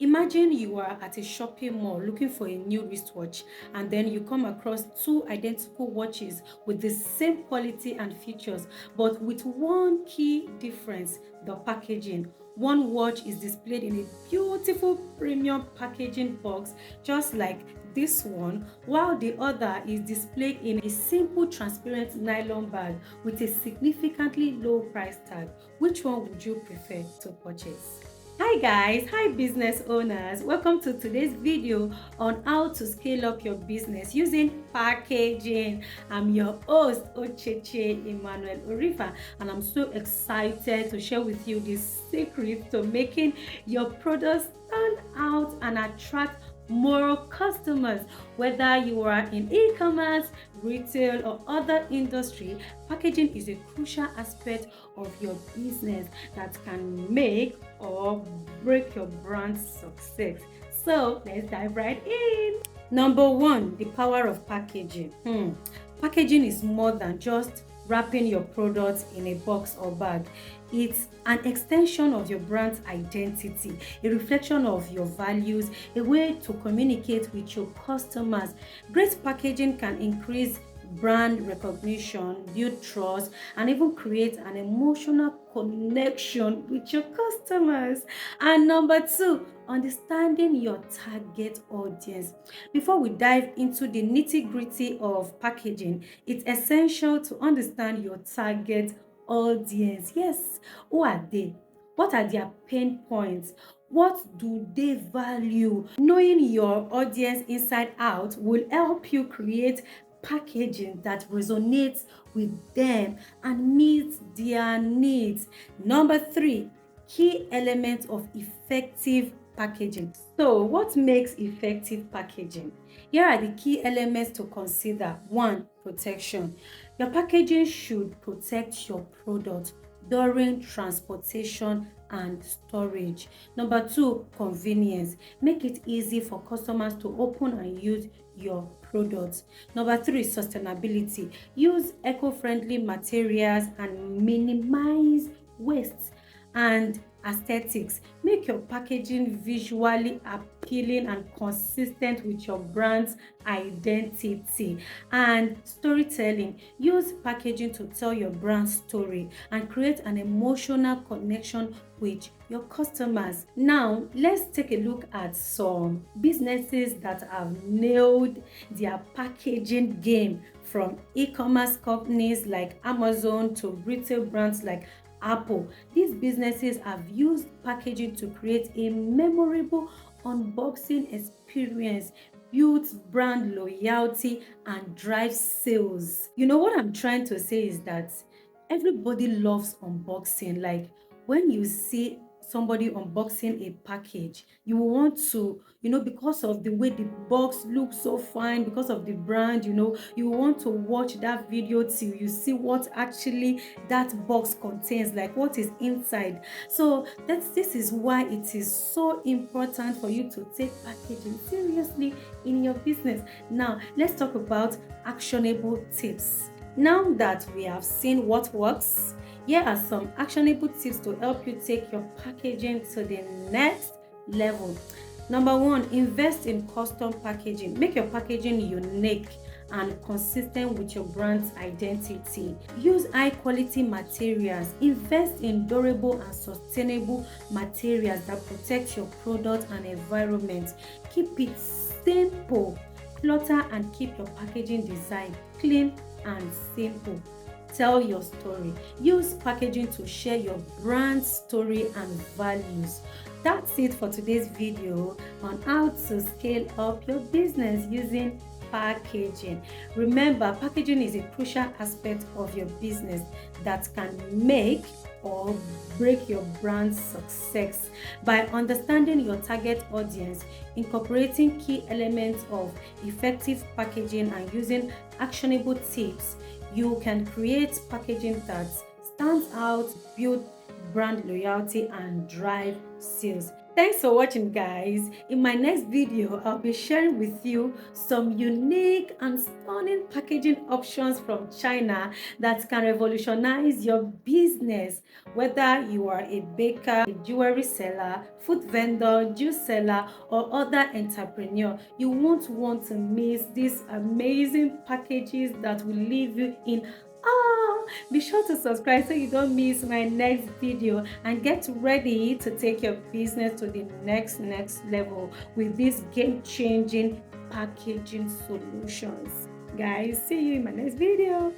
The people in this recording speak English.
Imagine you are at a shopping mall looking for a new wristwatch, and then you come across two identical watches with the same quality and features, but with one key difference: the packaging. One watch is displayed in a beautiful premium packaging box, just like this one, while the other is displayed in a simple transparent nylon bag with a significantly low price tag. Which one would you prefer to purchase? Hi guys, hi business owners. Welcome to today's video on how to scale up your business using packaging. I'm your host Ocheche Emmanuel Orifa, and I'm so excited to share with you the secret to making your products stand out and attract more customers. Whether you are in e-commerce, retail, or other industry, packaging is a crucial aspect of your business that can make or break your brand's success. So let's dive right in. Number one, the power of packaging. Packaging is more than just wrapping your products in a box or bag. It's an extension of your brand's identity, a reflection of your values, a way to communicate with your customers. Great packaging can increase brand recognition, build trust, and even create an emotional connection with your customers. And number two, understanding your target audience. Before we dive into the nitty-gritty of packaging, it's essential to understand your target audience. Yes, who are they? What are their pain points? What do they value? Knowing your audience inside out will help you create packaging that resonates with them and meets their needs. Number three, key elements of effective packaging. So, what makes effective packaging? Here are the key elements to consider. One, protection. Your packaging should protect your product during transportation and storage. Number two, convenience. Make it easy for customers to open and use your products. Number three, sustainability. Use eco-friendly materials and minimize waste. And aesthetics. Make your packaging visually appealing and consistent with your brand's identity. And storytelling. Use packaging to tell your brand story and create an emotional connection with your customers. Now, let's take a look at some businesses that have nailed their packaging game, from e-commerce companies like Amazon to retail brands like Apple. These businesses have used packaging to create a memorable unboxing experience, build brand loyalty, and drive sales. You know what I'm trying to say is that everybody loves unboxing. Like, when you see somebody unboxing a package, you will want to, because of the way the box looks so fine, because of the brand, you will want to watch that video till you see what actually that box contains, like what is inside. So this is why it is so important for you to take packaging seriously in your business. Now let's talk about actionable tips. Now that we have seen what works, here are some actionable tips to help you take your packaging to the next level. Number one, invest in custom packaging. Make your packaging unique and consistent with your brand's identity. Use high quality materials. Invest in durable and sustainable materials that protect your product and environment. Keep it simple. Clutter and keep your packaging design clean and simple. Tell your story. Use packaging to share your brand story and values. That's it for today's video on how to scale up your business using packaging. Remember, packaging is a crucial aspect of your business that can make or break your brand's success. By understanding your target audience, incorporating key elements of effective packaging, and using actionable tips, you can create packaging that stands out, build brand loyalty, and drive sales. Thanks for watching, guys. In my next video, I'll be sharing with you some unique and stunning packaging options from China that can revolutionize your business. Whether you are a baker, a jewelry seller, food vendor, juice seller, or other entrepreneur, you won't want to miss these amazing packages that will leave you in be sure to subscribe so you don't miss my next video, and get ready to take your business to the next level with these game-changing packaging solutions. Guys, see you in my next video.